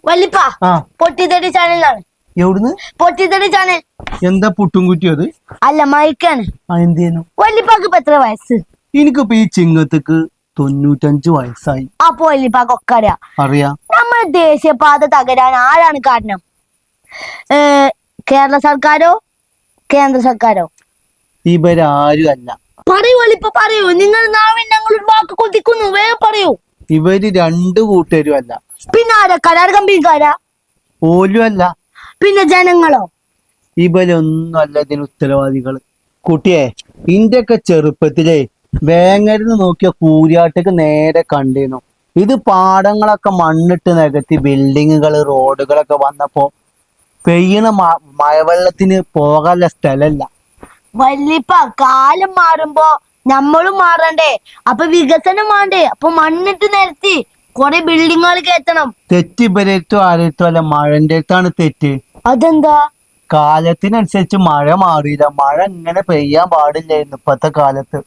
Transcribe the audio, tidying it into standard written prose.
വല്ലിപ്പാ പൊട്ടിത്തടി ചാനലാണ്. എവിടുന്ന്? പൊട്ടിത്തടി ചാനൽ. എന്താ പുട്ടും കുറ്റിയത്? അല്ല, മൈക്കാണ്. എന്തേനു? വല്ലിപ്പാക്ക് ഇപ്പൊ എത്ര വയസ്സ്? എനിക്കിപ്പോ ഈ ചിങ്ങത്തേക്ക് 95 വയസ്സായി. അപ്പൊ വല്ലിപ്പാക്കൊക്കെ അറിയാം. നമ്മുടെ ദേശീയപാത തകരാൻ ആരാണ് കാരണം? കേരള സർക്കാരോ കേന്ദ്ര സർക്കാരോ? ഇവരാരും അല്ല. പറയൂ വല്ലിപ്പ, പറയൂ. നിങ്ങൾ നാവിൽ ഞങ്ങളൊരു വാക്ക് കൊതിക്കുന്നു, വേഗം പറയൂ. ഇവര് രണ്ടു കൂട്ടരും അല്ല. പിന്നെ ആരാ? കരാർ കമ്പനിക്കാരാ? ഓലും അല്ല. പിന്നെ ജനങ്ങളോ? ഇവരൊന്നും അല്ല ഇതിന് ഉത്തരവാദികള്. കുട്ടിയെ, ഇന്റെയൊക്കെ ചെറുപ്പത്തിലേ വേങ്ങരുന്ന് നോക്കിയ കൂരിയാട്ടേക്ക് നേരെ കണ്ടിരുന്നു. ഇത് പാടങ്ങളൊക്കെ മണ്ണിട്ട് നികത്തി ബിൽഡിങ്ങുകള് റോഡുകളൊക്കെ വന്നപ്പോ പെയ്യണ മഴവെള്ളത്തിന് പോകാനുള്ള സ്ഥലല്ല. വല്ലിപ്പ, കാലം മാറുമ്പോ നമ്മളും മാറണ്ടേ? അപ്പൊ വികസനം വേണ്ടേ? അപ്പൊ മണ്ണിട്ട് നിരത്തി കൊറേ ബിൽഡിങ്ങുകൾ കയറ്റണം. തെറ്റ് ഇവരേറ്റവും ആരേറ്റവും അല്ല, മഴന്റെ അടുത്താണ് തെറ്റ്. അതെന്താ? കാലത്തിനനുസരിച്ച് മഴ മാറിയില്ല. മഴ ഇങ്ങനെ പെയ്യാൻ പാടില്ലായിരുന്നു ഇപ്പത്തെ കാലത്ത്.